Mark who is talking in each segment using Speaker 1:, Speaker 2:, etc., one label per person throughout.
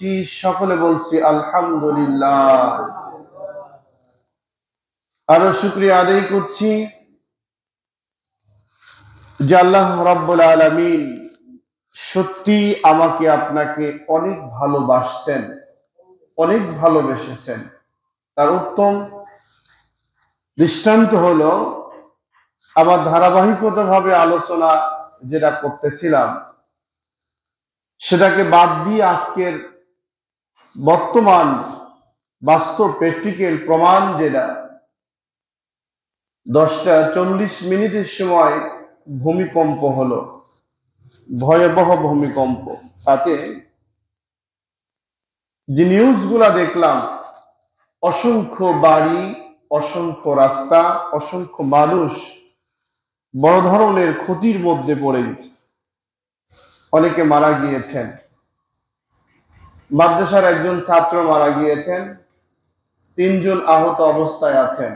Speaker 1: করছি, সকলে বলছি আলহামদুলিল্লাহ। আরো শুকরিয়া আদায় করছি যে আল্লাহ রাব্বুল আলামিন সত্যি আমাকে আপনাকে অনেক ভালোবাসছেন, অনেক ভালোবেসেছেন। তার উত্তম দৃষ্টান্ত হলো আবার ধারাবাহিকতাভাবে আলোচনা যেটা করতেছিলাম সেটাকে বাদ দিয়ে আজকের বর্তমান বাস্তব প্র্যাকটিক্যাল প্রমাণ যেটা 10টা 40 মিনিটের সময় ভূমিকম্প হলো, ভয়াবহ ভূমিকম্প। তাতে যে নিউজগুলা দেখলাম, অসংখ্য বাড়ি, অসংখ্য রাস্তা, অসংখ্য মানুষ বড় ধরনের ক্ষতির মধ্যে পড়ে গেছে। অনেকে মারা গিয়েছেন, মাদ্রাসার একজন ছাত্র মারা গিয়েছেন, 3 জন আহত অবস্থায় আছেন।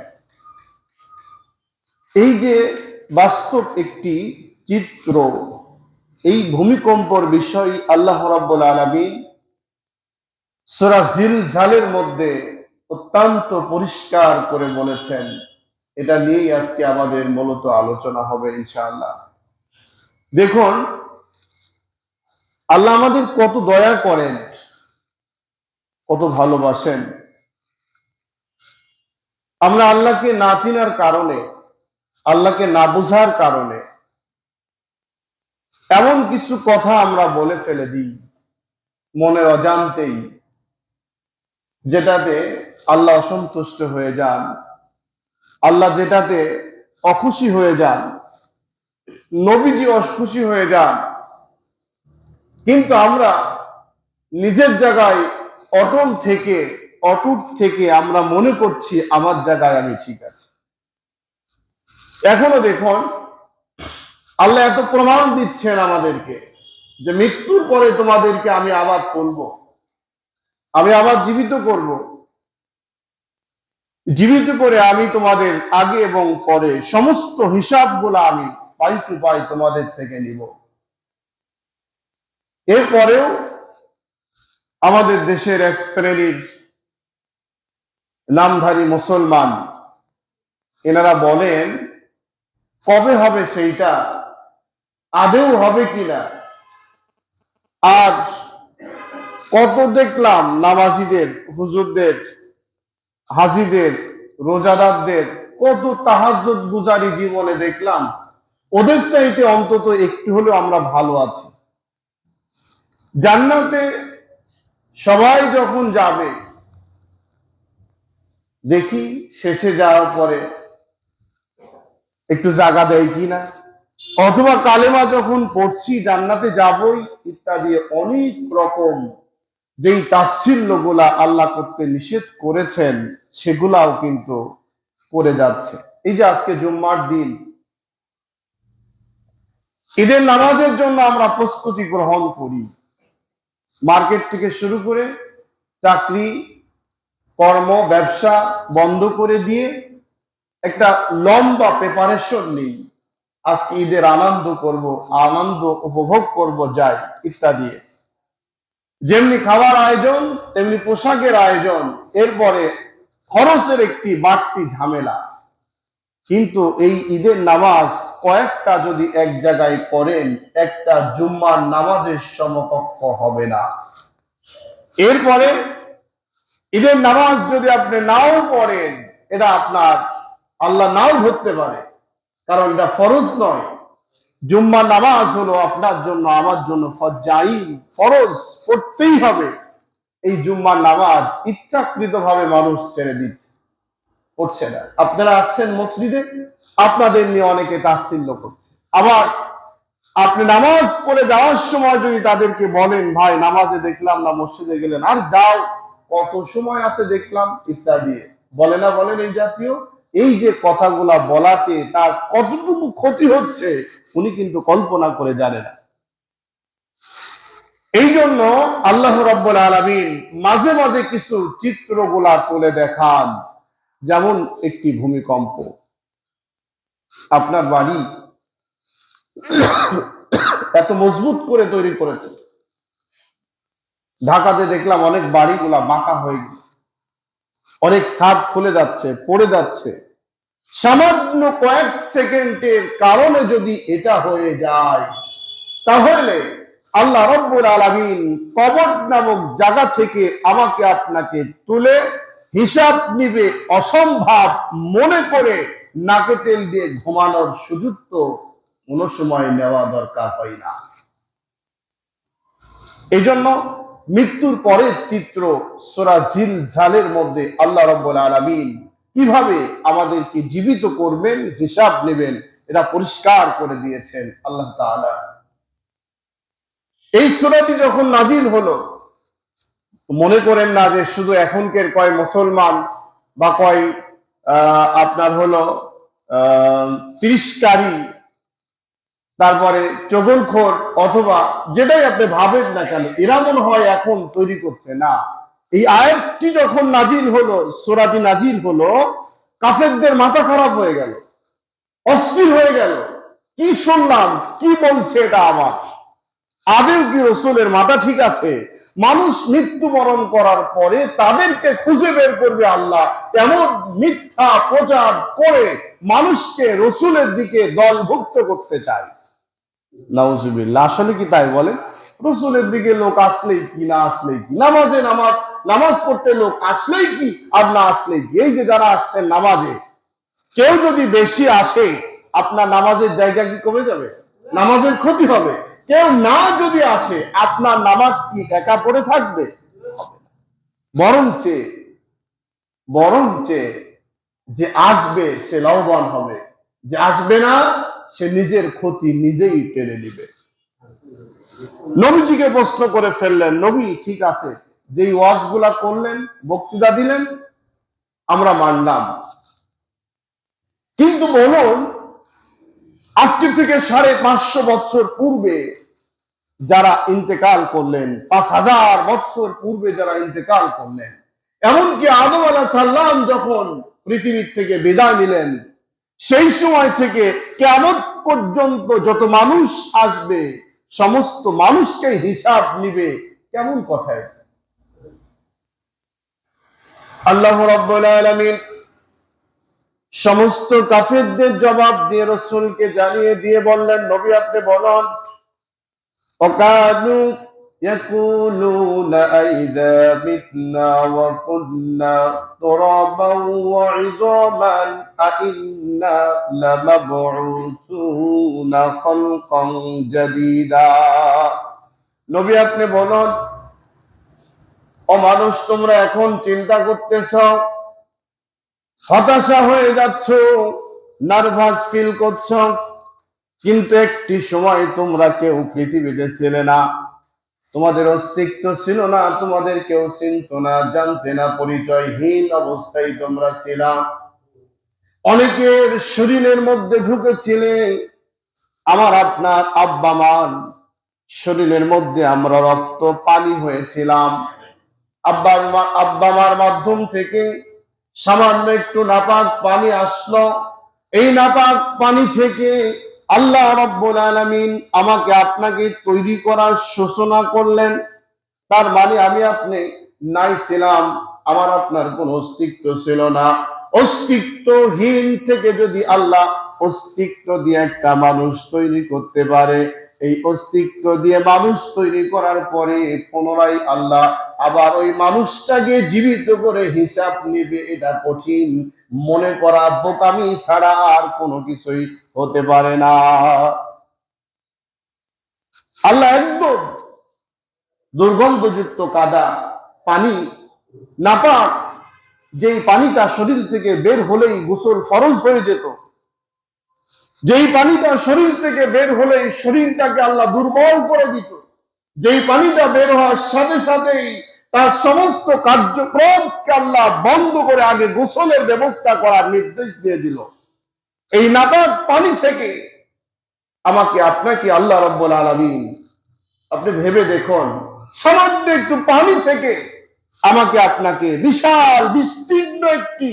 Speaker 1: এই যে বাস্তব একটি চিত্র, এই ভূমিকম্পর বিষয় আল্লাহ রাব্বুল আলামিন সূরা জিলজালের মধ্যে অত্যন্ত পরিষ্কার করে বলেছেন। এটা নিয়েই আজকে আমাদের মূলত আলোচনা হবে ইনশাআল্লাহ। দেখুন, আল্লাহ আমাদের কত দয়া করেন, কত ভালোবাসেন। আমরা আল্লাহকে না চিনার কারণে, আল্লাহকে না বোঝার কারণে এমন কিছু কথা আমরা বলে ফেলে দিই মনের অজান্তেই, যেটাতে আল্লাহ অসন্তুষ্ট হয়ে যান, আল্লাহ যেটাতে অখুশি হয়ে যান, নবীজি অখুশি হয়ে যান। কিন্তু আমরা নিজের জায়গায় অটুট থেকে আমরা মনে করছি আমার জায়গায় আমি ঠিক আছি। এখনো দেখুন, আল্লাহ এত প্রমাণ দিচ্ছেন আমাদেরকে যে মৃত্যুর পরে তোমাদেরকে আমি আবার তুলব, আমি আবার জীবিত করব, জীবিত করে আমি তোমাদের আগে এবং পরে সমস্ত হিসাবগুলো আমি পাই টু পাই তোমাদের থেকে নিব। এরপরেও আমাদের দেশের এক শ্রেণীর নামধারী মুসলমান এনারা বলেন কবে হবে সেইটা, আদেও হবে কিনা। আর কত দেখলাম নামাজিদের, হুজুরদের, হাজিদের, রোজাদারদের কত তাহাজ্জুদ গুজারি জীবনে দেখলাম, ওদের চাইতে অন্তত একটু হলেও আমরা ভালো আছি। জান্নাতে সবাই যখন যাবে, দেখি শেষে যাওয়ার পরে একটু জায়গা দেয় কিনা, অথবা কালেমা যখন পড়ছি জান্নাতে যাবই ইত্যাদি অনেক রকম যেই তাচ্ছিল্য গুলা আল্লাহ করতে নিষেধ করেছেন সেগুলাও কিন্তু করে যাচ্ছে। এই যে আজকে জুম্মার দিন, ঈদের নামাজের জন্য আমরা প্রস্তুতি গ্রহণ করি, মার্কেট থেকে শুরু করে চাকরি, কর্ম, ব্যবসা বন্ধ করে দিয়ে একটা লম্বা প্রিপারেশন নেই। আজকে ঈদের আনন্দ করব, আনন্দ উপভোগ করব যাই ইত্যাদি। যেমনি খাবার আয়োজন তেমনি পোশাকের আয়োজন, এরপরে খরচের একটি বাড়তি ঝামেলা। কিন্তু এই ঈদের নামাজ কয়েকটা যদি এক জায়গায় করেন, একটা জুম্মার নামাজের সমকক্ষ হবে না। এরপরে ঈদের নামাজ যদি আপনি নাও পড়েন, এটা আপনার আল্লাহ নাও ধরতে পারে, কারণ এটা ফরজ নয়। জুম্মার নামাজ হলো আপনার জন্য, আমার জন্য ফরজাইন, ফরজ, পড়তেই হবে। এই জুম্মার নামাজ ইচ্ছাকৃতভাবে মানুষ ছেড়ে দিচ্ছে, পড়ছে না। আপনারা আসছেন মসজিদে, আপনাদের নিয়ে অনেকে তাচ্ছিল্য করছে। আবার আপনি নামাজ পড়ে যাওয়ার সময় যদি তাদেরকে বলেন, ভাই নামাজে দেখলাম না, মসজিদে গেলেন, আর যাও, কত সময় আছে দেখলাম ইত্যাদি বলে না, বলেন এই জাতীয়। এই যে কথাগুলা বলাতে তার কতটুকু ক্ষতি হচ্ছে উনি কিন্তু কল্পনা করে জানেন না। এই জন্য আল্লাহ রাব্বুল আলামিন মাঝে মাঝে কিছু চিত্রগুলা তুলে দেখান। যেমন একটি ভূমিকম্প, আপনার বাড়ি এত মজবুত করে তৈরি করেছে, ঢাকাতে দেখলাম অনেক বাড়িগুলা বাঁকা হয়ে গেছে, অনেক ছাদ খুলে যাচ্ছে, পড়ে যাচ্ছে। সামান্য কয়েক সেকেন্ডের কারণে যদি এটা হয়ে যায়, তাহলে আল্লাহ রাব্বুল আলামিন কবর নামক জায়গা থেকে আমাকে আপনাকে তুলে হিসাব নিবে অসম্ভব মনে করে নাকে তেল দিয়ে ঘুমানোর সুযোগ তো কোনো সময় নেওয়া দরকার হয় না। এজন্য মৃত্যুর পরের চিত্র সূরা জিলজালের মধ্যে আল্লাহ রাব্বুল আলামিন কিভাবে আমাদেরকে জীবিত করবেন, হিসাব নেবেন, এটা পরিষ্কার করে দিয়েছেন আল্লাহ তাআলা। এই সূরাটি যখন নাজিল হলো, মনে করেন না যে শুধু এখনকার কয় মুসলমান বা কয় আপনার হলো তিরস্কারী, তারপরে চগলখোর, অথবা যেটাই আপনি ভাবেন না কেন এরা মনে হয় এখন তৈরি করছে না। এই আয়াতটি যখন নাজিল হলো, সূরাটি নাজিল হলো, কাফেরদের মাথা খারাপ হয়ে গেল, অস্থির হয়ে গেল। কি শুনলাম, কি বলছে এটা আমার? আদেও কি রসুলের মাথা ঠিক আছে? মানুষ মৃত্যুবরণ করার পরে তাদেরকে খুঁজে বের করবে আল্লাহ, এমন মিথ্যা প্রচার করে মানুষকে রসুলের দিকে দলভুক্ত করতে চায়। নাউজুবিল্লাহ, আসলে কি তাই বলে? রসুলের দিকে লোক আসলেই কি, না আসলেই কি, নামাজে নামাজ পড়তে লোক আসলেই কি আর না আসলেই কি। এই যে যারা আসছেন নামাজে, কেউ যদি বেশি আসে আপনার নামাজের জায়গা কি কমে যাবে? নামাজের ক্ষতি হবে। কেউ না যদি আসে আপনার নামাজ কি একা পড়ে থাকবে? বরঞ্চে যে আসবে সে লাভবান হবে, যে আসবে না সে নিজের ক্ষতি নিজেই টেনে নিবে। নবীজিকে প্রশ্ন করে ফেললেন, নবী ঠিক আছে, যেই ওয়াজগুলা করলেন, বক্তৃতা দিলেন, আমরা মানলাম, কিন্তু বলুন আজকে থেকে 550 বছর পূর্বে যারা ইন্তেকাল করলেন, 5000 বছর পূর্বে যারা ইন্তেকাল করলেন, এমনকি আদম আলাইহিস সালাম যখন পৃথিবীর থেকে বিদায় নিলেন, সেই সময় থেকে কিয়ামত পর্যন্ত যত মানুষ আসবে সমস্ত মানুষকে হিসাব নিবে, কেমন কথা? আল্লাহ রাব্বুল আলামিন সমস্ত কাফেরদের জবাব দিয়ে রাসূলকে জানিয়ে দিয়ে বললেন, নবী আপনি বলুন, وكانوا يقولون أئذا متنا وكنا ترابا وعظاما أئنا لمبعوثون خلقا جديدا। নবী আপনি বলুন, ও মানুষ তোমরা এখন চিন্তা করতেছ, হতাশা হয়ে যাচ্ছ, নার্ভাস ফিল করছ, কিন্তু একটি সময় তোমরা কেউ পৃথিবীতে ছিলে না, তোমাদের অস্তিত্ব ছিল না, তোমাদের কেউ চিনত না, জানতে না, পরিচয়হীন অবস্থায় তোমরা ছিলা। অনেকের শরীরের মধ্যে ঢুকেছিলে, আমার আপনার আব্বা মার শরীরের মধ্যে আমরা রক্ত পানি হয়েছিলাম। আব্বা মার মাধ্যম থেকে সামান্য একটু নাপাক পানি আসলো, এই নাপাক পানি থেকে আল্লাহ রাব্বুল আলামিন আমাকে আপনাকে তৈরি করার সূচনা করলেন। তার মানে আমি আপনি নাই ছিলাম, আমার আপনার কোন অস্তিত্ব ছিল না। অস্তিত্বহীন থেকে যদি আল্লাহ অস্তিত্ব দিয়ে একটা মানুষ তৈরি করতে পারে, এই অস্তিত্ব দিয়ে মানুষ তৈরি করার পরে পুনরায় আল্লাহ আবার ওই মানুষটাকে জীবিত করে হিসাব নিবে, এটা কঠিন মনে করা বোকামি ছাড়া আর কোনো কিছুই হতে পারে না। আল্লাহ একদম দুর্গন্ধযুক্ত কাদা পানি, নাপাক, যেই পানিটা শরীর থেকে বের হলেই গোসল ফরজ হয়ে যেত, যেই পানিটা শরীর থেকে বের হলেই শরীরটাকে আল্লাহ দুর্বল করে দিত, যেই পানিটা বের হওয়ার সাথে সাথেই তার সমস্ত কার্যক্রমকে আল্লাহ বন্ধ করে আগে গোসলের ব্যবস্থা করার নির্দেশ দিয়ে দিল, এই নাপাক পানি থেকে আমাকে আপনাকে আল্লাহ রাব্বুল আলামিন, আপনি ভেবে দেখুন, সামান্য একটু পানি থেকে আমাকে আপনাকে বিশাল বিস্তীর্ণ একটি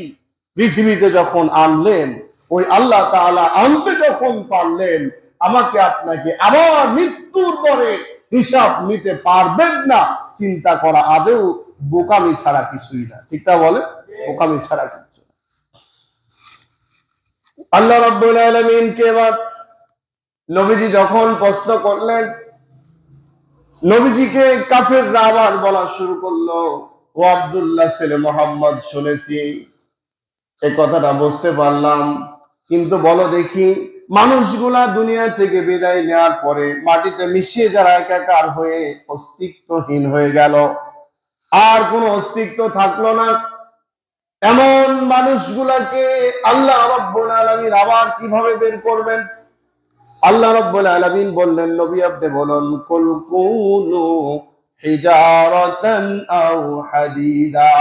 Speaker 1: পৃথিবীতে যখন আনলেন, ওই আল্লাহ তাআলা আনতে যখন পারলেন, আমাকে আপনাকে আবার মৃত্যুর পরে হিসাব নিতে পারবেন না, চিন্তা করা আদৌ বোকামি ছাড়া কিছুই না। ঠিক তা বলে? বোকামি ছাড়া কিছু না। আল্লাহ রাব্বুল আলামিনকে এবার নবীজি যখন প্রশ্ন করলেন, নবীজিকে কাফেররা আবার বলা শুরু করলো, ও আব্দুল্লাহ ছেলে মোহাম্মদ, শুনেছি, এই কথাটা বুঝতে পারলাম, কিন্তু বলো দেখি, মানুষগুলা দুনিয়া থেকে বিদায় নেওয়ার পরে মাটিতে মিশিয়ে যারা একাকার হয়ে অস্তিত্বহীন হয়ে গেল, আর কোনো অস্তিত্ব থাকলো না, এমন মানুষগুলাকে আল্লাহ রাব্বুল আলামিন আবার কিভাবে বের করবেন? আল্লাহ রাব্বুল আলামিন বললেন, নবী আপনি বলুন, কুল কুনু হিজারাতান আও হাদিদা।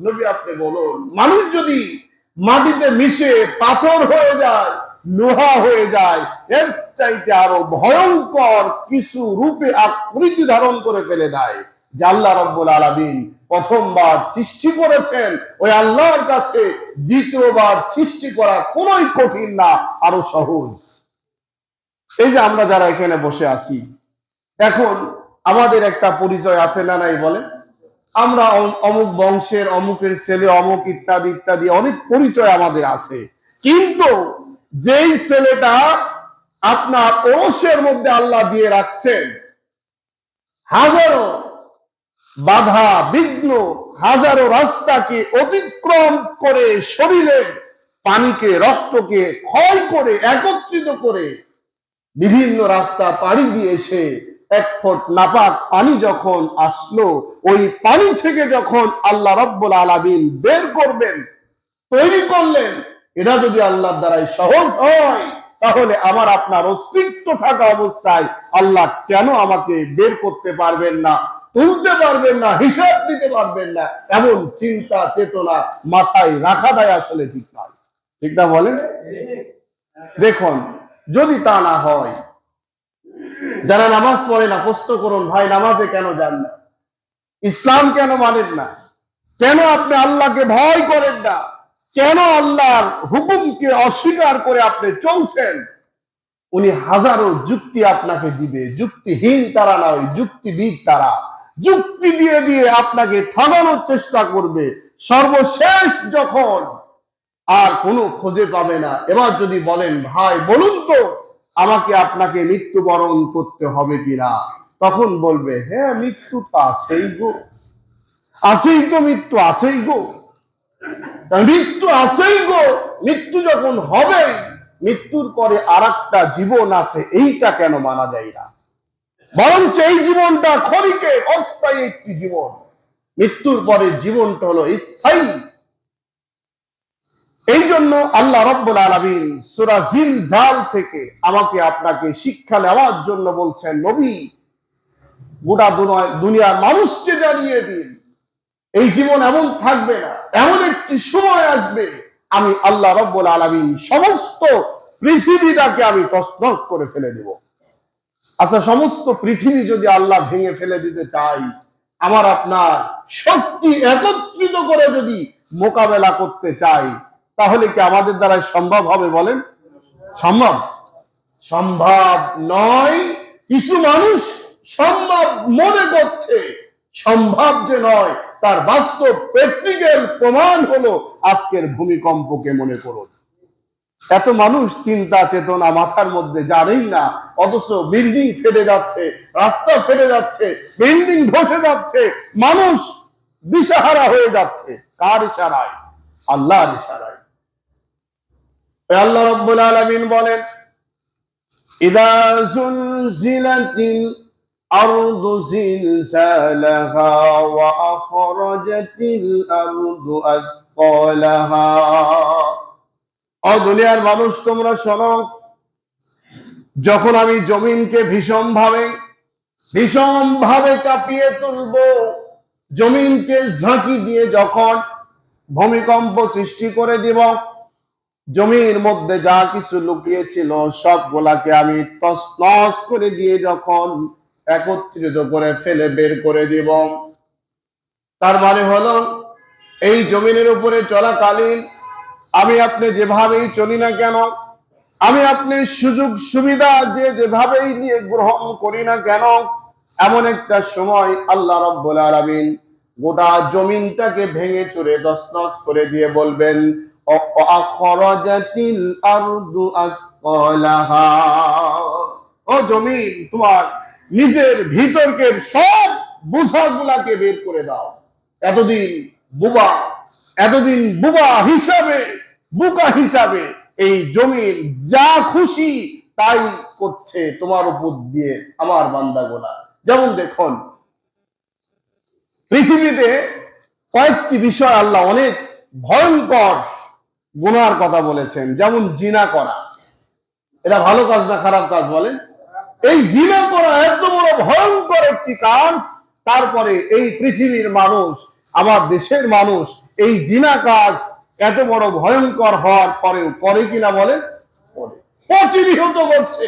Speaker 1: নবী আপনি বলুন, মানুষ যদি মাটিতে মিশে পাথর হয়ে যায়, লোহা হয়ে যায়, এর চাইতে আরো ভয়ঙ্কর কিছু রূপে আকৃতি ধারণ করে ফেলে দেয়, যে আল্লাহ রাব্বুল আলামিন প্রথমবার সৃষ্টি করেছেন, ওই আল্লাহর কাছে দ্বিতীয়বার সৃষ্টি করা কোনোই কঠিন না, আরো সহজ। এই যে আমরা যারা এখানে বসে আছি, এখন আমাদের একটা পরিচয় আছে না নাই বলে? আমরা অমুক বংশের, অমুকের ছেলে, অমুক ইত্যাদি ইত্যাদি অনেক পরিচয় আমাদের আছে। কিন্তু যেই ছেলেটা আপনার ওরসের মধ্যে আল্লাহ দিয়ে রাখছেন, হাজারো বাধা বিঘ্ন, হাজারো রাস্তাকে অতিক্রম করে, শরীরের পানিকে, রক্তকে ক্ষয় করে, একত্রিত করে বিভিন্ন রাস্তা পাড়ি দিয়ে এসে এক ফোঁট নাপাক পানি যখন আসলো, ওই পানি থেকে যখন আল্লাহ রাব্বুল আলামিন বের করবেন, তৈরি করলেন, এটা যদি আল্লাহর দ্বারাই সহজ হয়, তাহলে আমার আপনার অস্তিত্ব থাকা অবস্থায় আল্লাহ কেন আমাকে বের করতে পারবেন না, তুলতে পারবেন না, হিসাব দিতে পারবেন না? এমন চিন্তা চেতনা মাথায় রাখা দেয় আসলে ঠিক নয়। ঠিক না বলেন? দেখুন, যদি তা না হয়, যারা নামাজ পড়ে না, প্রশ্ন করুন, ভাই নামাজে কেন যান না? ইসলাম কেন মানেন না? কেন আপনি আল্লাহকে ভয় করেন না? কেন আল্লাহর হুকুমকে অস্বীকার করে আপনি চলছেন? উনি হাজারো যুক্তি আপনাকে দিবে। যুক্তিহীন তারা নয়, যুক্তিবিদ তারা। যুক্তি দিয়ে দিয়ে আপনাকে থামানোর চেষ্টা করবে। সর্বশেষ যখন আর কোনো খোঁজে পাবে না, এবার যদি বলেন, ভাই বলুন তো আমাকে আপনাকে মৃত্যুবরণ করতে হবে কিনা, তখন বলবে, হ্যাঁ মৃত্যু তো আছেই গো, আছেই তো, মৃত্যু আছেই গো, মৃত্যু আছেই গো। মৃত্যু যখন হবে, মৃত্যুর পরে আর একটা জীবন আছে, এইটা কেন মানা যায় না? বরঞ্চ এই জীবনটা ক্ষণিকের, অস্থায়ী একটি জীবন। মৃত্যুর পরে জীবনটা হলো স্থায়ী। এই জন্য আল্লাহ রাব্বুল আলামিন সূরা জিলজাল থেকে আমাকে আপনাকে শিক্ষা নেওয়ার জন্য বলছেন, নবী গোটা দুনিয়ার মানুষকে জানিয়ে দিন, এই জীবন এমন থাকবে না, এমন একটি সময় আসবে, আমি আল্লাহ রাব্বুল আলামিন সমস্ত পৃথিবীটাকে আমি তছনছ করে ফেলে দেব। আচ্ছা, সমস্ত পৃথিবী যদি আল্লাহ ভেঙে ফেলে দিতে চাই, আমার আপনার শক্তি একত্রিত করে যদি মোকাবেলা করতে চাই, তাহলে কি আমাদের দ্বারা সম্ভব হবে বলেন? সম্ভব? সম্ভব নয়। কিছু মানুষ সম্ভব মনে করছে, সম্ভব যে নয়, তার বাস্তব প্র্যাকটিক্যাল প্রমাণ হলো আজকের ভূমিকম্পকে মনে করুন। এত মানুষ চিন্তা চেতনা মাথার মধ্যে জানেই না, অথচ বিল্ডিং ফেটে যাচ্ছে, রাস্তা ফেটে যাচ্ছে, বিল্ডিং ধসে যাচ্ছে, মানুষ দিশাহারা হয়ে যাচ্ছে। কার ইশারায়? আল্লাহর ইশারায়। আল্লাহ রাব্বুল আলামিন বলেন, ইদা জুলজিলাতিল আরদু জিলজালাহা ওয়া আখরাজাতিল আরদু আসকালাহা। ও দুনিয়ার মানুষ, তোমরা শোনো, যখন আমি জমিনকে ভীষণ ভাবে কাঁপিয়ে তুলব, জমিনকে ঝাঁকি দিয়ে যখন ভূমিকম্প সৃষ্টি করে দিব, জমির মধ্যে যা কিছু লুকিয়ে ছিল সবগুলাকে আমি তছনছ করে দিয়ে যখন একত্রিত করে ফেলে বের করে দিব, তার মানে হলো এই জমিনের উপরে চলাকালীন আমি আপনি যেভাবেই চলি না কেন, আমি আপনি সুযোগ সুবিধা যেভাবেই নিয়ে গ্রহণ করি না কেন, এমন একটা সময় আল্লাহ রাব্বুল আলামিন গোটা জমিনটাকে ভেঙে চুরে তছনছ করে দিয়ে বলবেন, আখরাজাতিল আরদু আসকালাহা, ও জমিন তোমার নিজের ভিতরকের সব বোঝাগুলাকে বের করে দাও। এতদিন বুবা এতদিন বুকা হিসাবে এই জমিন যা খুশি তাই করছে তোমার উপর দিয়ে আমার বান্দাগুলা। যেমন দেখুন, পৃথিবীতে কয়েকটি বিষয় আল্লাহ অনেক ভয়ঙ্কর গুনার কথা বলেছেন। যেমন জিনা করা, এটা ভালো কাজ না খারাপ কাজ বলেন? এই জিনা করা এত বড় ভয়ঙ্কর একটি কাজ, তারপরে এই পৃথিবীর মানুষ, আমার দেশের মানুষ এই জিনা কাজ এত বড় ভয়ঙ্কর হওয়ার পরেও করে কিনা বলেন? প্রতিনিয়ত করছে,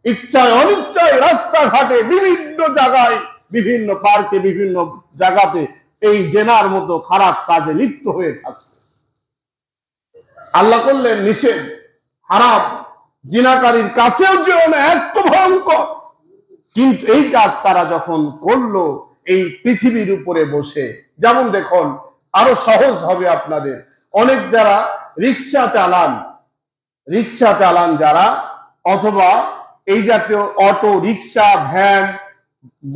Speaker 1: ইচ্ছায় অনিচ্ছায় রাস্তাঘাটে বিভিন্ন জায়গায়, বিভিন্ন পার্কে, বিভিন্ন জায়গাতে এই জেনার মতো খারাপ কাজে লিপ্ত হয়ে থাকছে। আল্লাহ করলেন নিষেধ, হারাম, জিনাকারীর কাছেও যেও না, এত ভয়ঙ্কর। কিন্তু এই কাজ তারা যখন করলো এই পৃথিবীর উপরে বসে, যেমন দেখুন আরো সহজ হবে আপনাদের, অনেক যারা রিক্সা চালান যারা, অথবা এই জাতীয় অটো, রিক্সা, ভ্যান,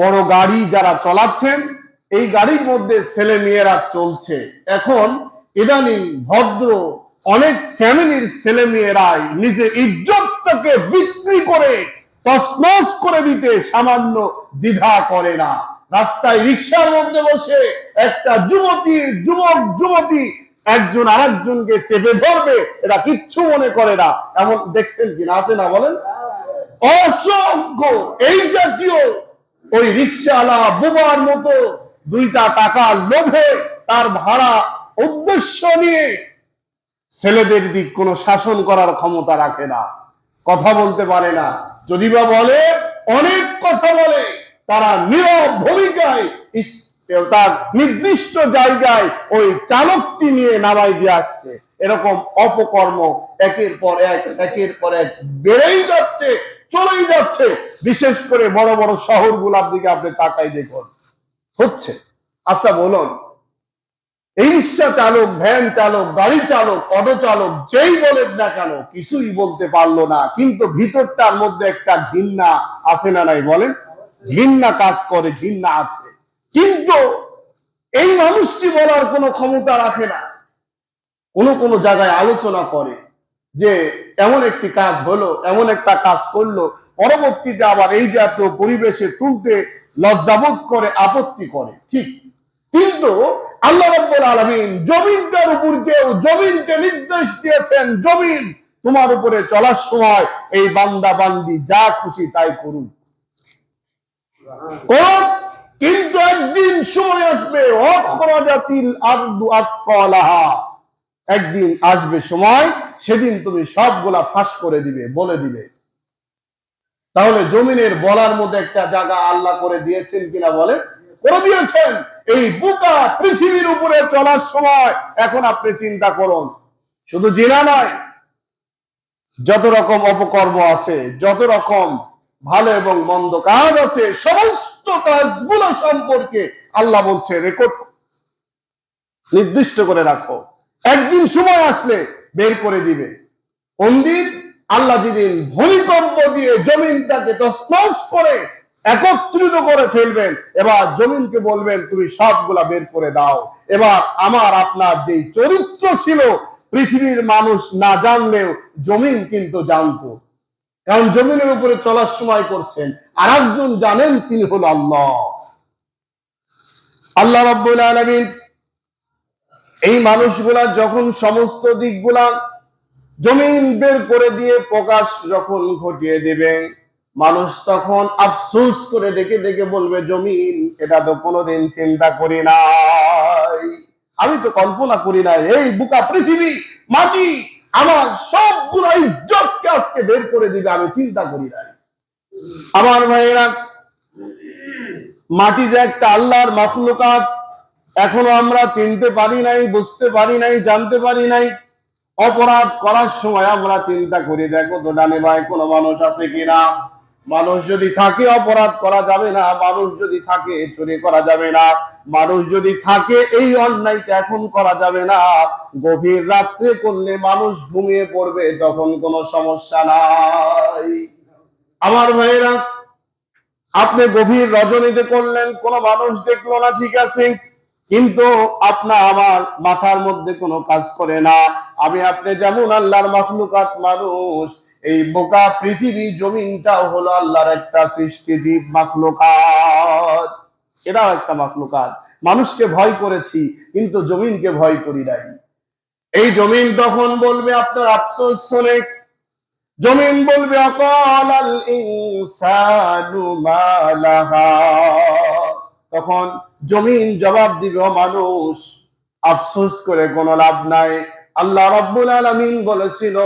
Speaker 1: বড় গাড়ি যারা চালাচ্ছেন, এই গাড়ির মধ্যে ছেলে মেয়েরা চলছে। এখন ইদানিং ভদ্র অনেক ফ্যামিলির ছেলে মেয়েরাই নিজে ইজ্জতটাকে বিক্রি করে তছনছ করে দিতে সামান্য দ্বিধা করে না। রাস্তায় রিক্সার মধ্যে বসে একটা যুবতী একজন আরেকজনকে চেপে ধরবে, এটা কিচ্ছু মনে করে না। এমন দেখছেন কিনা? আছে না বলেন? অসংখ্য এই জাতীয় ওই রিক্সাওয়ালা বুবার মতো দুইটা টাকা লোভে তার ভাড়া উদ্দেশ্য নিয়ে ছেলেদের দিক কোনো শাসন করার ক্ষমতা রাখে না, কথা বলতে পারে না। যদি বা বলে, অনেক কথা বলে, তারা নীরব ভূমিকায় তার নির্দিষ্ট জায়গায় ওই চালকটি নিয়ে নামাই দিয়ে আসছে। এরকম অপকর্ম একের পর এক বেড়েই যাচ্ছে, চলেই যাচ্ছে। বিশেষ করে বড় বড় শহরগুলোর দিকে আপনি তাকাই দেখুন, হচ্ছে। আচ্ছা বলুন, এই রিক্সা চালক, ভ্যান চালক, গাড়ি চালক, অটো চালক যেই বলেন না কেন, কিছুই বলতে পারলো না, কিন্তু ভিতরটার মধ্যে একটা ঘৃণা আছে না নাই বলেন? ঘৃণা কাজ করে, ঘৃণা আছে। কিন্তু এই মানুষটি বলার কোনো ক্ষমতা রাখে না। কোন জায়গায় আলোচনা করে যে এমন একটি কাজ হলো, এমন একটা কাজ করলো, পরবর্তীতে আবার এই জাতীয় পরিবেশে তুলতে লজ্জাবোধ করে, আপত্তি করে, ঠিক। কিন্তু আল্লাহ রাব্বুল আলামিন জমিনটার উপর কেউ জমিনকে নির্দেশ দিয়েছেন, জমিন তোমার উপরে চলার সময় এই বান্দা বান্দি যা খুশি তাই করুন, কিন্তু একদিন সময় আসবে, আখরাজাতিল আরদু আসকালাহা, একদিন আসবে সময়, সেদিন তুমি সবগুলা ফাঁস করে দিবে, বলে দিবে। তাহলে জমিনের বলার মধ্যে একটা জায়গা আল্লাহ করে দিয়েছেন কিনা বলে? করে দিয়েছেন। এই বুকা পৃথিবীর উপরে চলার সময় এখন আপনি চিন্তা করুন, শুধু জিনা নয়, যত রকম অপকর্ম আছে, যত রকম ভালো এবং মন্দ কাজ আছে, সমস্ত কাজগুলো সম্পর্কে আল্লাহ বলছে রেকর্ড নির্দিষ্ট করে রাখো, একদিন সময় আসলে বের করে দিবে। কোন দিন? আল্লাহ যেদিন ভূমিকম্প দিয়ে জমিনটাকে তছনছ করে একত্রিত করে ফেলবেন, এবার জমিনকে বলবেন তুমি সবগুলা বের করে দাও। এবার আমার আপনার যে চরিত্র ছিল, পৃথিবীর মানুষ না জানলেও জমিন কিন্তু জানতো, কারণ জমিনের উপরে চলার সময় করছেন আর একজন জানেন, তিনি হল আল্লাহ রাব্বুল আলামিন। এই মানুষগুলা যখন সমস্ত দিকগুলা জমিন বের করে দিয়ে প্রকাশ যখন ঘটিয়ে দেবে, মানুষ তখন আফসোস করে ডেকে ডেকে বলবে, জমিন এটা তো কোনোদিন চিন্তা করি নাই, আমি তো কল্পনা করি নাই, এই বুকা পৃথিবী, মাটি আমার সবগুলো ইজ্জতকে আজকে বের করে দিবে, আমি চিন্তা করি নাই। আমার ভাইয়েরা, মাটি যে একটা আল্লাহর মাখলুকাত, এখনো আমরা চিনতে পারি নাই, বুঝতে পারি নাই, জানতে পারি নাই। অপরাধ করার সময় আমরা চিন্তা করি, দেখো তো ডানে বাঁয়ে কোনো মানুষ আছে কিনা। মানুষ যদি থাকে অপরাধ করা যাবে না, মানুষ যদি থাকে চুরি করা যাবে না, মানুষ যদি থাকে এই অন্যায়টা এখন করা যাবে না। গভীর রাত্রে করলে মানুষ ঘুমিয়ে পড়বে, তখন কোনো সমস্যা নাই। আমার ভাইয়েরা, আপনি গভীর রজনীতে করলেন, কোনো মানুষ দেখলো না, ঠিক আছে, কিন্তু আপনার আমার মাথার মধ্যে কোনো কাজ করে না। আমি আপনি যেমন আল্লাহর মাখলুকাত মানুষ, এই বোকা পৃথিবী জমিনটাও হলো আল্লাহর একটা সৃষ্টি জীব মাখলুকাত, এটাও একটা মাখলুকাত। মানুষকে ভয় করেছি কিন্তু জমিনকে ভয় করি নাই। এই জমিন তখন বলবে, আপনার আফসোস শুনে জমিন বলবে, অকালাল ইনসানু মা লাহা। তখন জমিন জবাব দিবে, মানুষ আফসোস করে কোনো লাভ নাই। আল্লাহ রাব্বুল আলামিন বলেছিল,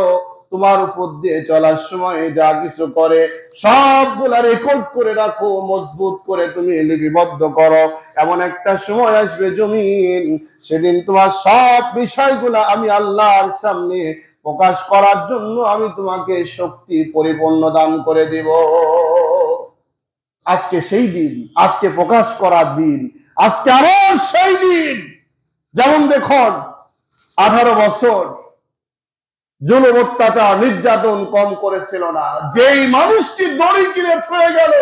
Speaker 1: তোমার উপর দিয়ে চলার সময় যা কিছু করে সবগুলা রেকর্ড করে রাখো, মজবুত করে তুমি লিপিবদ্ধ করো। এমন একটা সময় আসবে জমিন, সেদিন তোমার সব বিষয়গুলা আমি আল্লাহর সামনে প্রকাশ করার জন্য আমি তোমাকে শক্তি পরিপূর্ণ দান করে দিব। আজকে সেই দিন, আজকে প্রকাশ করার দিন, আজকে আবার সেই দিন। যেমন দেখুন, 18 বছর জুলুম অত্যাচার নির্যাতন কম করেছিল না। যেই মানুষটি দড়ি কিনে হয়ে গেল,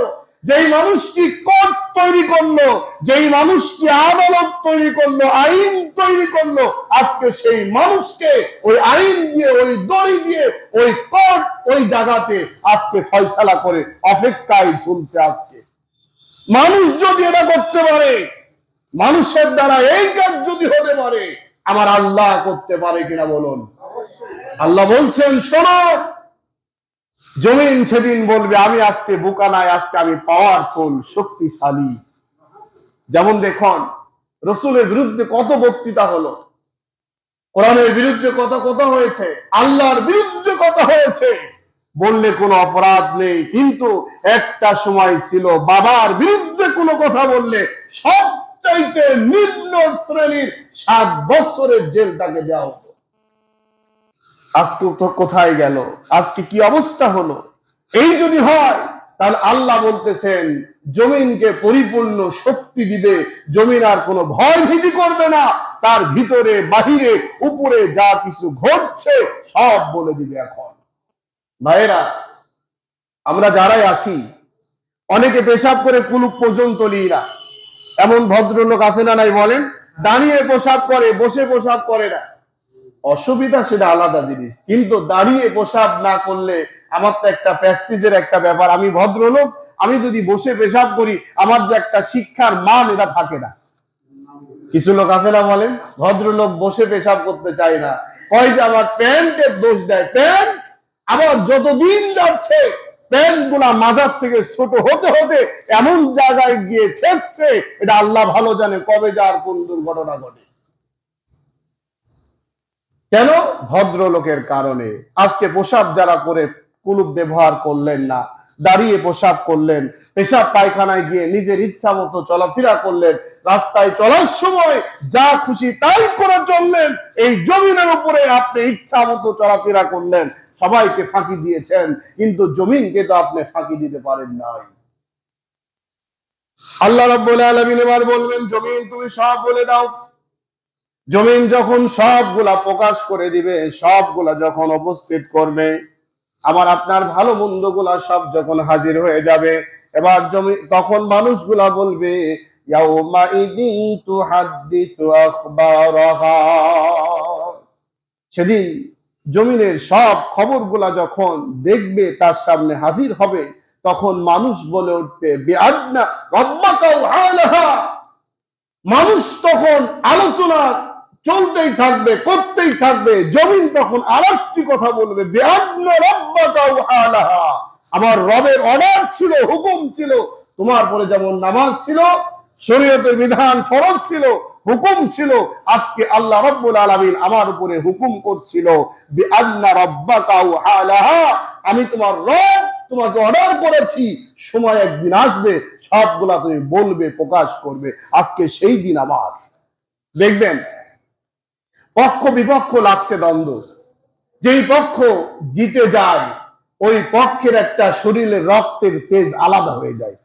Speaker 1: যেই মানুষটি কোর্ট তৈরি করলো, যেই মানুষটি আদালত তৈরি করলো, আইন তৈরি করলো, আজকে সেই মানুষকে ওই আইন দিয়ে, ওই দড়ি দিয়ে, ওই কোর্ট, ওই জায়গাতে আজকে ফয়সালা করে অপেক্ষায় ঝুলছে। আজকে মানুষ যদি এটা করতে পারে, মানুষের দ্বারা এই কাজ যদি হতে পারে, আমার আল্লাহ করতে পারে কিনা বলুন? আল্লাহ বলছেন, শোনো, জমিন সেদিন বলবে, আমি আজকে বোকা নাই, আজকে আমি পাওয়ারফুল, শক্তিশালী। যেমন দেখুন, রসুলের বিরুদ্ধে কত বক্তৃতা হলো, কোরআনের বিরুদ্ধে কত কথা হয়েছে, আল্লাহর বিরুদ্ধে কথা হয়েছে, বললে কোনো অপরাধ নেই। কিন্তু একটা সময় ছিল, বাবার বিরুদ্ধে কোনো কথা বললে সবচাইতে নিম্ন শ্রেণীর 7 বছরের জেল তাকে দেওয়া হতো। আজকে তো কোথায় গেল? আজকে কি অবস্থা হলো? এই যদি হয়, তাহলে আল্লাহ বলতেছেন জমিনকে পরিপূর্ণ শক্তি দিবে, জমিন আর কোনো ভয় ভীতি করবে না, তার ভিতরে বাহিরে উপরে যা কিছু ঘটছে সব বলে দিবে। এখন ভাইয়েরা, আমরা যারাই আছি, অনেকে পেশাব করে কুলুপ পর্যন্ত নিই না। এমন ভদ্রলোক আছে না নাই বলেন? দাঁড়িয়ে পেশাব করে, বসে পেশাব করে না। অসুবিধা সেটা আলাদা জিনিস, কিন্তু দাঁড়িয়ে পেশাব না করলে আমার তো একটা প্রেস্টিজের একটা ব্যাপার। আমি ভদ্রলোক, আমি যদি বসে পেশাব করি, আমার যে একটা শিক্ষার মান, এটা থাকে না। কিছু লোক আছে না বলেন, ভদ্রলোক বসে পেশাব করতে চায় না, কয় যে আমার প্যান্টের দোষ দেয়। প্যান্ট আবার যতদিন যাচ্ছে প্যান্ট গুলা মাজার থেকে ছোট হতে হতে এমন জায়গায় গিয়ে ঠেকছে, এটা আল্লাহ ভালো জানে কবে যার কোন দুর্ঘটনা ঘটে। কেন? ভদ্রলোকের কারণে। আজকে পেশাব যারা করে কুলুপ ব্যবহার করলেন না, দাঁড়িয়ে পেশাব করলেন, পেশাব পায়খানায় গিয়ে নিজের ইচ্ছা মতো চলাফেরা করলেন, রাস্তায় চলার সময় যা খুশি তাই করে চললেন, এই জমিনের উপরে আপনি ইচ্ছা মতো চলাফেরা করলেন, সবাইকে ফাঁকি দিয়েছেন, কিন্তু জমিনকে তো আপনি ফাঁকি দিতে পারেন নাই। আল্লাহ রাব্বুল আলামিন এবার বলবেন, জমিন তুমি সব বলে দাও। জমিন যখন সবগুলা প্রকাশ করে দিবে, সবগুলা যখন উপস্থিত করবে, আমার আপনার ভালো মন্দ গুলা সব যখন হাজির হয়ে যাবে, এবার জমি তখন মানুষগুলা বলবে, ইয়াউমা ইদিন তুহাদ্দিসু আখবারাহা। সেদিন জমিনের সব খবরগুলা যখন দেখবে, তার সামনে হাজির হবে, তখন মানুষ বলে উঠবে, বিআদনা রাব্বাকা ওয়ালাহা। মানুষ তখন আলোচনা চলতেই থাকবে, করতেই থাকবে। জমিন তখন আরেকটি কথা বলবে, বিআদনা রাব্বাকা ওয়ালাহা। আমার রবের অর্ডার ছিল, হুকুম ছিল, তোমার পরে যেমন নামাজ ছিল, শরীয়তের বিধান ফরজ ছিল, হুকুম ছিল, আজকে আল্লাহ রাব্বুল আলামিন আমার উপরে হুকুম করছিল, বিআদনা রাব্বাকা ওয়ালাহা। আমি তোমার রব, তোমাকে অর্ডার করেছি, সময় একদিন আসবে সবগুলা তুমি বলবে, প্রকাশ করবে। আজকে সেই দিন। আবার দেখবেন পক্ষ বিপক্ষ লাগছে দ্বন্দ্ব, যেই পক্ষ জিতে যায় ওই পক্ষের একটা শরীরের রক্তের তেজ আলাদা হয়ে যায়,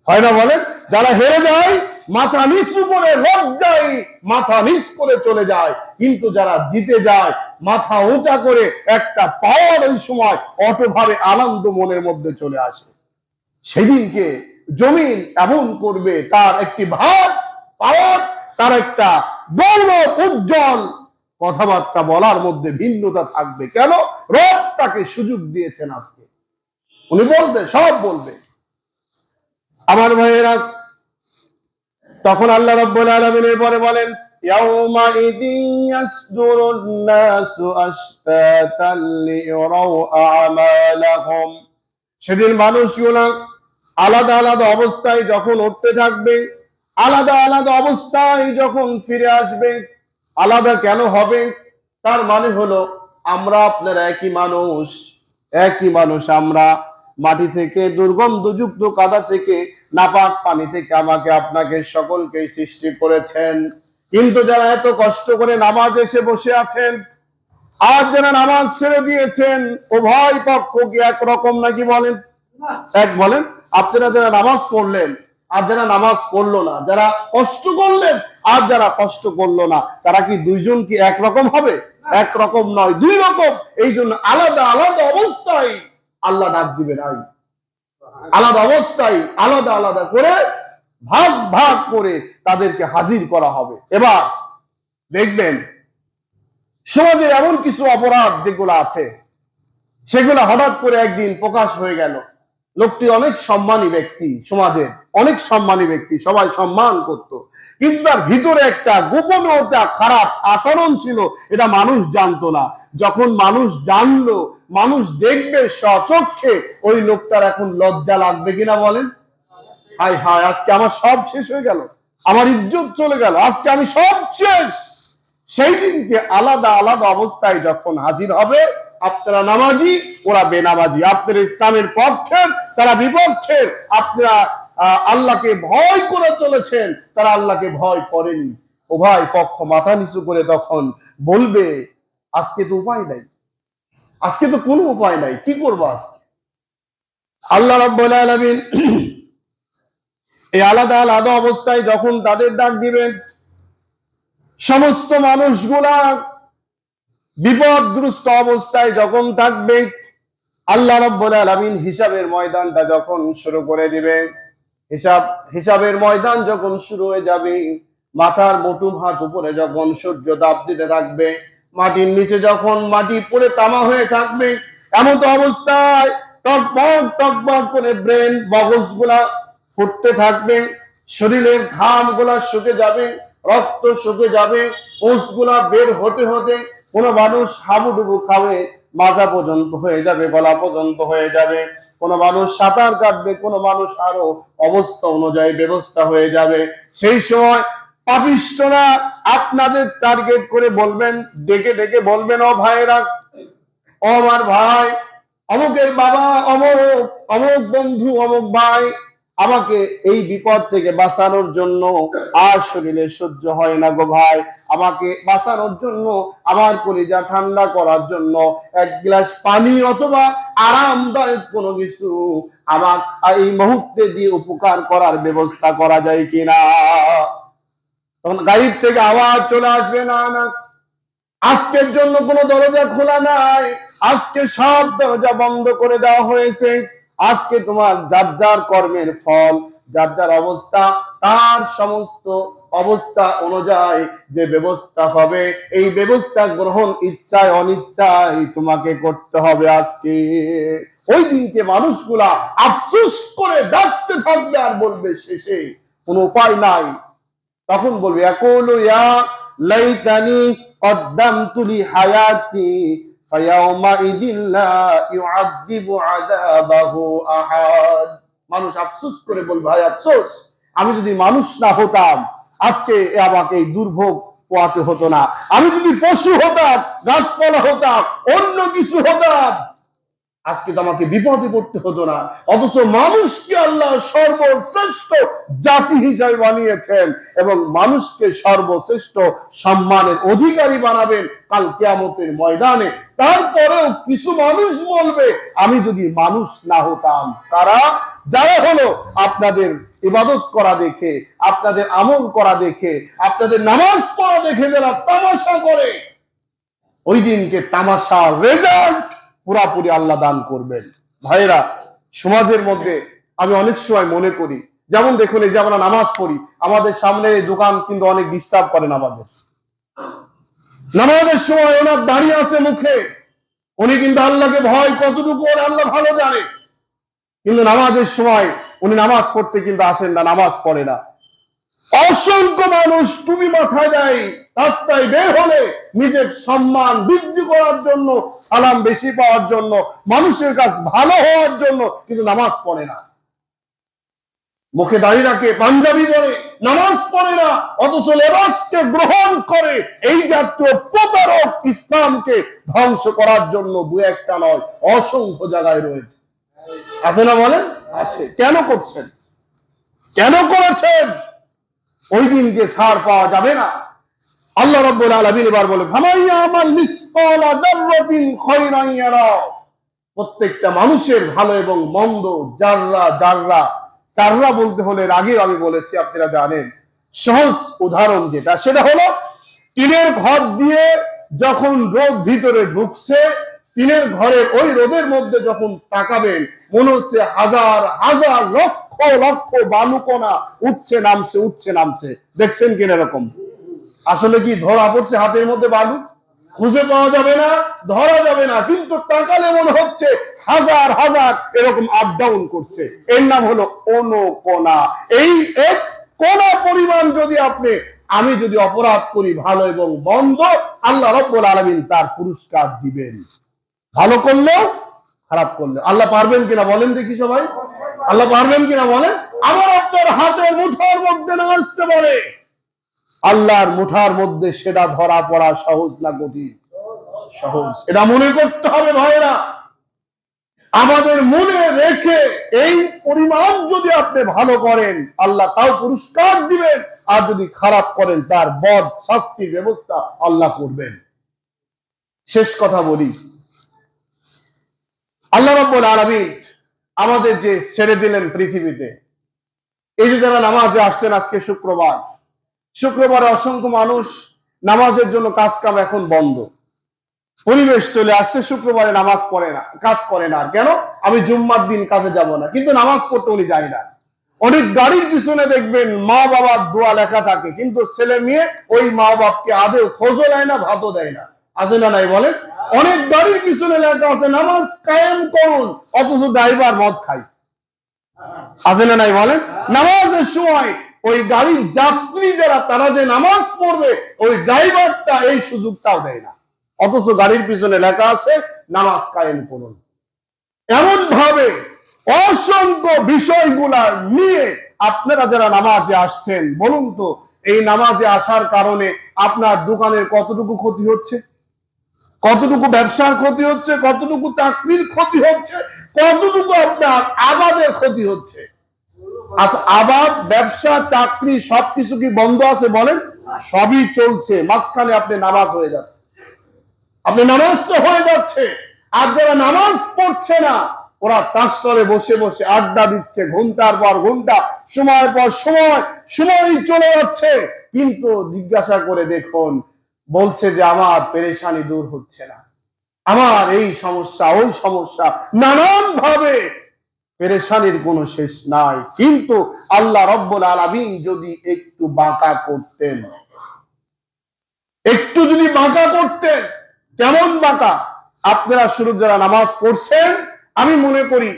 Speaker 1: হয় না বলেন? যারা হেরে যায় মাথা নিচু করে লজ্জায় মাথা নিচ করে চলে যায়, কিন্তু যারা জিতে যায় মাথা উঁচা করে একটা পাওয়ার ওই সময় অটোভাবে আনন্দ মনের মধ্যে চলে আসে। সেদিনকে জমিন এমন করবে, তার একটি ভাব পাওয়ার, তার একটা গৌরব উজ্জ্বল কথাবার্তা বলার মধ্যে ভিন্নতা থাকবে। কেন? রব তাকে সুযোগ দিয়েছেন, আজকে উনি বলবে, সব বলবে। আমার ভাইয়েরা, তখন আল্লাহ রাব্বুল আলামিন পরে বলেন, ইয়াউমাইযিন ইয়াসদুরুন নাসু আশতাতান লিয়ারাউ আমালাহুম। সেদিন মানুষগুলো আলাদা আলাদা অবস্থায় যখন উঠতে থাকবে, আলাদা আলাদা অবস্থায় যখন ফিরে আসবে। আলাদা কেন হবে? তার মানে হলো আমরা আপনারা একই মানুষ, একই মানুষ। আমরা মাটি থেকে, দুর্গন্ধযুক্ত কাদা থেকে, নাপাক পানি থেকে আমাকে আপনাকে সকলকে সৃষ্টি করেছেন। কিন্তু যারা এত কষ্ট করে নামাজ এসে বসে আছেন, আর যারা নামাজ ছেড়ে দিয়েছেন, উভয় পক্ষ কি একরকম নাকি? বলেন, এক বলেন। আপনারা যারা নামাজ পড়লেন আর যারা নামাজ পড়লো না, যারা কষ্ট করলেন আর যারা কষ্ট করলো না, তারা কি দুইজন কি একরকম হবে? একরকম নয়, দুই রকম। এই জন্য আলাদা আলাদা অবস্থায় আল্লাহ ডাক দিবে নাই, আলাদা অবস্থায় আলাদা আলাদা করে ভাগ ভাগ করে তাদেরকে হাজির করা হবে। এবার দেখবেন সমাজে এমন কিছু অপরাধ যেগুলো আছে, সেগুলো হঠাৎ করে একদিন প্রকাশ হয়ে গেল। লোকটি অনেক সম্মানী ব্যক্তি, সমাজের অনেক সম্মানী ব্যক্তি, সবাই সম্মান করত, কিন্তু তার ভিতরে একটা গোপনীয়তা, খারাপ আচরণ ছিল, এটা মানুষ জানতো না। যখন মানুষ জানলো, মানুষ দেখবে স্বচক্ষে, ওই লোকটার এখন লজ্জা লাগবে কিনা? বলেন, হায় হায়, আজকে আমার সব শেষ হয়ে গেল, আমার ইজ্জত চলে গেল, আজকে আমি সব শেষ। সেই দিনকে আলাদা আলাদা অবস্থায় যখন হাজির হবে, আপনারা নামাজি, ওরা বেনামাজি, আপনারা ইসলামের পক্ষের, তারা বিপক্ষের, আপনারা আল্লাহকে ভয় করে চলেছেন, তারা আল্লাহকে ভয় করেনি। উভয় পক্ষ মাথা নিচু করে তখন বলবে, আজকে তো উপায় নাই, আজকে তো কোনো উপায় নাই, কি করবো আজকে? আল্লাহ রাব্বুল আলামিন এই আলাদা আলাদা অবস্থায় যখন তাদের ডাক দিবেন, সমস্ত মানুষগুলা বিপদগ্রস্ত অবস্থায় যখন থাকবে, আল্লাহ রাব্বুল আলামিন হিসাবের ময়দানটা যখন শুরু করে দিবে, হিসাবের ময়দান যখন শুরু হয়ে যাবে, মাথার মুঠো হাত উপরে যখন সূর্য তাপ দিতে থাকবে, মাটির নিচে যখন মাটি পড়ে তামা হয়ে থাকবে, এমন তো অবস্থায় টকবক টকবক করে ব্রেন, মগজগুলা ফুটতে থাকবে, শরীরের ঘামগুলা শুকে যাবে, রক্ত শুকে যাবে, কোষগুলা বের হতে হতে কোনো মানুষ হাবুডুবু খাবে, মাজা পর্যন্ত হয়ে যাবে, গলা পর্যন্ত হয়ে যাবে, কোন মানুষ সাঁতার কাটবে, কোন মানুষ আরো অবস্থা অনুযায়ী ব্যবস্থা হয়ে যাবে। সেই সময় পাপিষ্ঠরা আপনাদের টার্গেট করে বলবেন, ডেকে ডেকে বলবেন, ও ভাইরা, ও আমার ভাই, অমুকের বাবা অমুক, অমুক বন্ধু অমুক ভাই, আমাকে এই বিপদ থেকে বাঁচানোর জন্য আর শরীরে সহ্য হয় না গো ভাই, আমাকে বাঁচানোর জন্য, আমার কলিজা ঠান্ডা করার জন্য এক গ্লাস পানি অথবা আরামদায়ক কোনো কিছু আমার এই মুহূর্তে দিয়ে উপকার করার ব্যবস্থা করা যায় কিনা? তখন গাইব থেকে আওয়াজ চলে আসবে, না না, আজকের জন্য কোনো দরজা খোলা নাই, আজকে সব দরজা বন্ধ করে দেওয়া হয়েছে। আজকে তোমার যার যার কর্মের ফল, যার যার অবস্থা, তার সমস্ত অবস্থা অনুযায়ী যে ব্যবস্থা হবে, এই ব্যবস্থা গ্রহণ ইচ্ছায় অনিচ্ছায় তোমাকে করতে হবে আজকে। ওই দিনকে মানুষগুলা আফসোস করে ডাকতে থাকবে আর বলবে শেষে কোনো উপায় নাই। তখন বলবে, ইয়াকুলু ইয়া লাইতানি কদ্দামতু লি হায়াতি ফায়াউমাইযিন লা ইউআযযিবু আযাবাহু আহাদ। মানুষ আফসোস করে বলবে, হায় আফসোস, আমি যদি মানুষ না হতাম, আজকে আমাকে এই দুর্ভোগ পোয়াতে হতো না। আমি যদি পশু হতাম, গাছপালা হতাম, অন্য কিছু হতাম, আজকে তো আমাকে বিপদে পড়তে হতো না। অথচ মানুষকে আল্লাহ সর্বশ্রেষ্ঠ জাতি হিসাবে বানিয়েছেন এবং মানুষকে সর্বশ্রেষ্ঠ সম্মানের অধিকারী বানাবেন কাল কিয়ামতের ময়দানে। তারপরেও কিছু মানুষ বলবে আমি যদি মানুষ না হতাম। কারা? যারা হলো আপনাদের ইবাদত করা দেখে, আপনাদের আমল করা দেখে, আপনাদের নামাজ পড়া দেখে যারা তামাশা করে, ওই দিনকে তামাশা রেজাল্ট পুরাপুরি আল্লাহ দান করবেন। ভাইরা, সমাজের মধ্যে আমি অনেক সময় মনে করি, যেমন দেখুন এই যে আমরা নামাজ পড়ি, আমাদের সামনে দোকান কিন্তু অনেক ডিস্টার্ব করেন আমাদের। নামাজের সময় ওনার দাঁড়িয়ে আছে মুখে, উনি কিন্তু আল্লাহকে ভয় কতটুকু ওর আল্লাহ ভালো জানে, কিন্তু নামাজের সময় উনি নামাজ পড়তে কিন্তু আসেন না, নামাজ পড়ে না। অসংখ্য মানুষ টুপি মাথায় দেয়, রাস্তায় বের হলে নিজের সম্মান বৃদ্ধি করার জন্য, সালাম বেশি পাওয়ার জন্য, মানুষের কাছ ভালো হওয়ার জন্য, কিন্তু নামাজ পড়ে না। মুখে দাঁড়িয়ে রাখে, পাঞ্জাবি পরে, নামাজ পড়ে না, অথচ লেবাসকে গ্রহণ করে। এই জাতীয় প্রতারক ইসলামকে ধ্বংস করার জন্য দু একটা নয়, অসংখ্য জায়গায় রয়েছে। আছে না বলেন? আছে। কেন করছেন? কেন করেছেন? ওই দিনকে ছাড় পাওয়া যাবে না। আল্লাহ রাব্বুল আলামিন এবার বলে, ফামাইয়ামাল মিসকালা যাররাতিন খায়রান ইয়ারা। প্রত্যেকটা মানুষের ভালো এবং মন্দ যাররা যাররা, যাররা বলতে হলে আগে আমি বলেছি, আপনারা জানেন। সহজ উদাহরণ যেটা, সেটা হলো টিনের ঘর দিয়ে যখন রোদ ভিতরে ঢুকছে, টিনের ঘরে ওই রোদের মধ্যে যখন তাকাবেন, মনে হচ্ছে হাজার হাজার লক্ষ লক্ষ বালুকণা উঠছে নামছে উঠছে নামছে। দেখছেন কিনা এরকম? আসলে কি ধরা পড়ছে হাতের মধ্যে বালু? খুঁজে পাওয়া যাবে না, ধরা যাবে না, কিন্তু তাকালে মনে হচ্ছে হাজার হাজার এরকম আপ ডাউন করছে। এর নাম হলো অনুকণা। এই এক কোনা পরিমাণ যদি আমি যদি অপরাধ করি, ভালো এবং মন্দ, আল্লাহ রাব্বুল আলামিন তার পুরস্কার দিবেন। ভালো করলেও খারাপ করলেও। আল্লাহ পারবেন কিনা বলেন দেখি সবাই? আল্লাহ পারবেন কিনা বলেন? আমার আপনার হাতের মুঠার মধ্যে না আসতে পারে, আল্লাহর মুঠার মধ্যে সেটা ধরা পড়া সহজ না কঠিন? সহজ। এটা মনে করতে হবে ভাইরা। আমাদের মনে রেখে এই পরিমাণ যদি আপনি ভালো করেন, আল্লাহ তাও পুরস্কার দিবেন, আর যদি খারাপ করেন তার বদ শাস্তির ব্যবস্থা আল্লাহ করবেন। শেষ কথা বলি, আল্লাহ রাব্বুল আলামিন আমাদের যে ছেড়ে দিলেন পৃথিবীতে, এই যে যারা নামাজে আসছেন, আজকে শুক্রবারে অসংখ্য মানুষ নামাজের জন্য কাজ কাম এখন বন্ধ, পরিবেশ চলে আসছে, শুক্রবারে নামাজ পড়ে না, কাজ করে না। কেন? আমি জুম্মার দিন কাজে যাব না, কিন্তু নামাজ পড়তে উনি যায় না। অনেক গাড়ির পিছনে দেখবেন মা বাবার দোয়া লেখা থাকে, কিন্তু ছেলে মেয়ে ওই মা বাপকে আদৌ খোঁজও দেয় না, ভাতও দেয় না। আছে না নাই বলেন? অনেক গাড়ির পিছনে লেখা আছে নামাজ কায়েম করুন, অথচ ড্রাইভার মদ খায়। আছে না নাই বলেন? নামাজের সময় ওই গাড়ির যাত্রী যারা, তারা যে নামাজ পড়বে, ওই ড্রাইভারটা এই সুযোগটাও দেয় না, অথচ গাড়ির পিছনে লেখা আছে নামাজ কায়েম করুন। এমন ভাবে অসংখ্য বিষয়গুলা নিয়ে আপনারা যারা নামাজে আসছেন, বলুন তো এই নামাজে আসার কারণে আপনার দোকানের কতটুকু ক্ষতি হচ্ছে, কতটুকু ব্যবসার ক্ষতি হচ্ছে, কতটুকু চাকরির ক্ষতি হচ্ছে, কতটুকু আপনার আবাদের ক্ষতি হচ্ছে। আচ্ছা, আবাদ, ব্যবসা, চাকরি সবকিছু কি বন্ধ আছে বলেন? সবই চলছে, মাঝখানে আপনি নামাজ হয়ে যাচ্ছে, আপনি নামাজ তো হয়ে যাচ্ছে। আর যারা নামাজ পড়ছে না, ওরা তাসতলে বসে বসে আড্ডা দিচ্ছে, ঘন্টার পর ঘন্টা, সময়ের পর সময় চলে যাচ্ছে, কিন্তু জিজ্ঞাসা করে দেখুন, বলছে যে আমার পেরেশানি দূর হচ্ছে না, আমার এই সমস্যা ওই সমস্যা, নানান ভাবে পেরেশানির কোনো শেষ নাই। কিন্তু আল্লাহ রাব্বুল আলামিন যদি একটু বাঁকা করতেন, একটু যদি বাঁকা করতেন, কেমন বাঁকা? আপনারা শুরু যারা নামাজ পড়ছেন, আমি মনে করি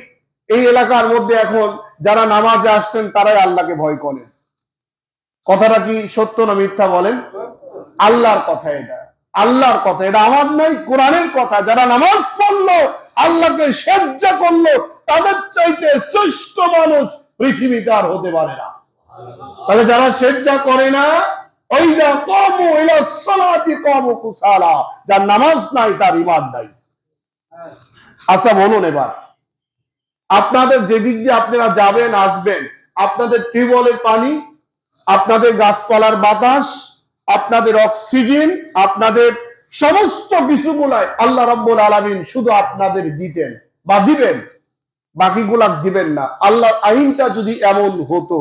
Speaker 1: এই এলাকার মধ্যে এখন যারা নামাজে আসছেন তারাই আল্লাহকে ভয় করেন। কথাটা কি সত্য না মিথ্যা বলেন? আল্লাহর কথা এটা, আল্লাহর কথা এটা, আমার নয়, কোরআনের কথা। যারা নামাজ পড়লো, আল্লাহকে সেজদা করলো, তাদের চাইতে শ্রেষ্ঠ মানুষ পৃথিবীতে আর হতে পারে না। তাহলে যারা সেজদা করে না, ওইদা কামু ইলা সালাতি কামু কুসালা, যার নামাজ নাই তার ঈমান নাই। আচ্ছা বলুন এবার, আপনাদের যেদিক দিয়ে আপনারা যাবেন আসবেন, আপনাদের টিউবওয়েলের পানি, আপনাদের গাছপালার বাতাস, আপনাদের অক্সিজেন, আপনাদের সমস্ত কিছুগুলাই আল্লাহ রাব্বুল আলামিন শুধু আপনাদের দিতেন বা দিবেন, বাকিগুলা দিবেন না। আল্লাহর আইনটা যদি এমন হতো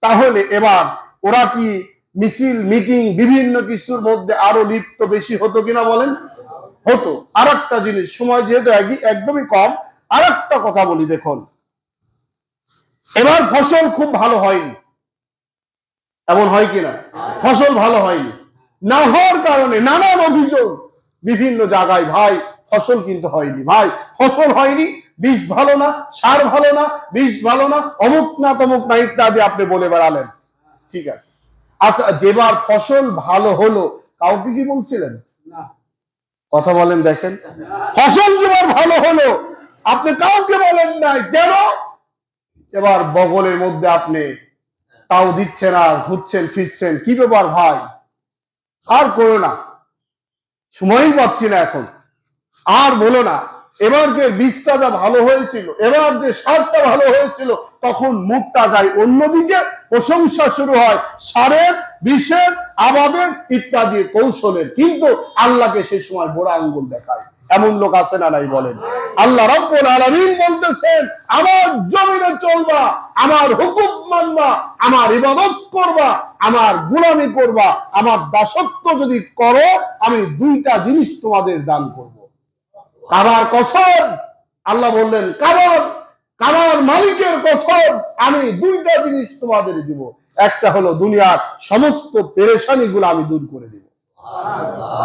Speaker 1: তাহলে এবার ওরা কি মিছিল মিটিং বিভিন্ন কিছুর মধ্যে আরো লিপ্ত বেশি হতো কিনা বলেন? হতো। আর একটা জিনিস, সময় যেহেতু একদমই কম, আর একটা কথা বলি, দেখুন এবার ফসল খুব ভালো হয়নি, এমন হয় কিনা? ফসল ভালো হয়নি, না হওয়ার কারণে নানান অভিযোগ বিভিন্ন জায়গায়, ভাই ফসল কিন্তু হয়নি, ভাই ফসল হয়নি, বীজ ভালো না, সার ভালো না, বীজ ভালো না, অমুক না তমুক না ইত্যাদি আপনি বলে বেড়ালেন। ঠিক আছে, আচ্ছা যেবার ফসল ভালো হলো কাউকে কি বলছিলেন? কথা বলেন দেখেন, ফসল যেবার ভালো হলো আপনি কাউকে বলেন নাই, কেন? এবার বগলের মধ্যে আপনি তাও দিচ্ছেন আর ঘুরছেন ফিরছেন, কি ব্যাপার ভাই, আর করো না, সময়ই পাচ্ছি না এখন, আর বলো না। এবার যে বীজটা যা ভালো হয়েছিল, এবার যে সারটা ভালো হয়েছিল, তখন মুখটা যায় অন্যদিকে, প্রশংসা শুরু হয় সারের, বিষের, আবাদের ইত্যাদি কৌশলের, কিন্তু আল্লাহকে সেই সময় বড় আঙ্গুল দেখায়। এমন লোক আছে না নাই বলেন? আল্লাহ রাব্বুল আলামিন বলতেছেন, আমার জমিনে চলবা, আমার হুকুম মানবা, আমার ইবাদত করবা, আমার গোলামি করবা, আমার দাসত্ব যদি করো, আমি দুইটা জিনিস তোমাদের দান করব। কাবার কসম, আল্লাহ বললেন কাবার মালিকের কসম, আমি দুইটা জিনিস তোমাদের দিব, একটা হলো দুনিয়ার সমস্ত পেরেশানি গুলো আমি দূর করে দিব,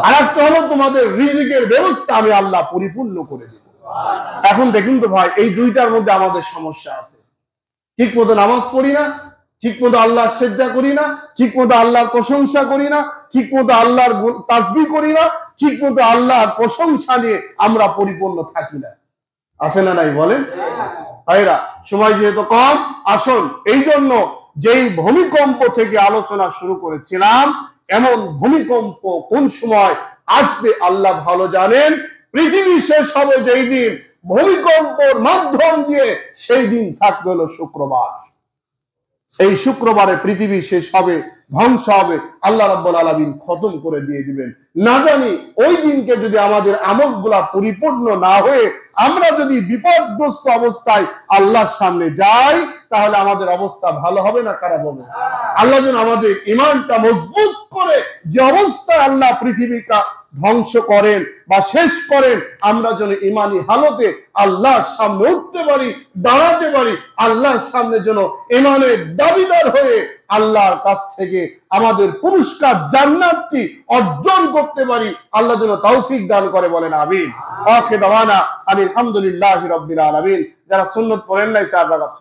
Speaker 1: আর একটা হলো তোমাদের রিজিকের ব্যবস্থা আমি আল্লাহ পরিপূর্ণ করে দিব। এখন দেখুন তো ভাই, এই দুইটার মধ্যে আমাদের সমস্যা আছে। ঠিক মতো নামাজ পড়ি না, ঠিক মতো আল্লাহর সেজদা করি না, ঠিক মতো আল্লাহর প্রশংসা করি না, ঠিক মতো আল্লাহর তাসবিহ করি না, ঠিক মতো আল্লাহর প্রশংসা নিয়ে আমরা পরিপূর্ণ থাকি না। আছে না নাই বলেন? ভাইরা, সময় যেহেতু কম, আসুন এই জন্য যেই ভূমিকম্প থেকে আলোচনা শুরু করেছিলাম, এমন ভূমিকম্প কোন সময় আসবে আল্লাহ ভালো জানেন। পৃথিবী শেষ হবে যেই দিন, ভূমিকম্পর মাধ্যম দিয়ে সেই দিন থাকবে হলো শুক্রবার। এই শুক্রবারে পৃথিবী শেষ হবে, ধ্বংস হবে, আল্লাহ রাব্বুল আলামিন খতম করে দিয়ে দিবেন। না জানি ওই দিনকে যদি আমাদের আমলগুলা পরিপূর্ণ না হয়ে আমরা যদি বিপদগ্রস্ত অবস্থায় আল্লাহর সামনে যাই, তাহলে আমাদের অবস্থা ভালো হবে না খারাপ হবে? আল্লাহ যেন আমাদের ঈমানটা মজবুত করে, যে অবস্থায় আল্লাহ পৃথিবীটা ধ্বংস করেন বা শেষ করেন, আমরা যেন ঈমানি হালতে আল্লাহর সামনে উঠতে পারি, দাঁড়াতে পারি, আল্লাহর সামনে যেন ঈমানের দাবিদার হয়ে আল্লাহর কাছ থেকে আমাদের পুরস্কার জান্নাতটি অর্জন করতে পারি। আল্লাহ যেন তৌফিক দান করে, বলেন আমিন। আখির দাওয়ানা আলহামদুলিল্লাহি রাব্বিল আলামিন। যারা সুন্নাত পড়েন নাই 4 রাকাত